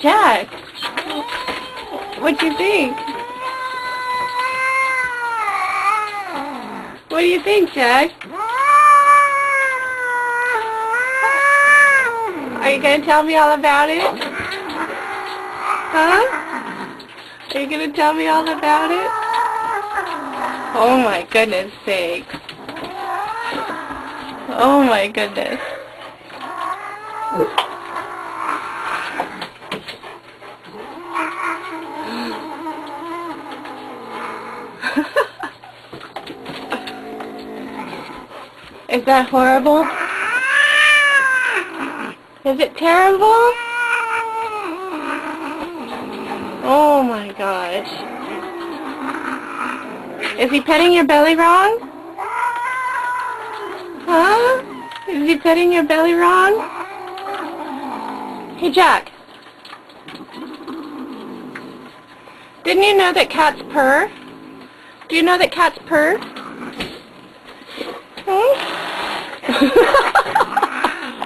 Jack, what'd you think? What do you think, Jack? Are you going to tell me all about it? Huh? Are you going to tell me all about it? Oh my goodness sakes. Oh my goodness. Is that horrible? Is it terrible? Oh my gosh. Is he petting your belly wrong? Huh? Is he petting your belly wrong? Hey Jack. Didn't you know that cats purr? Do you know that cats purr? Hmm?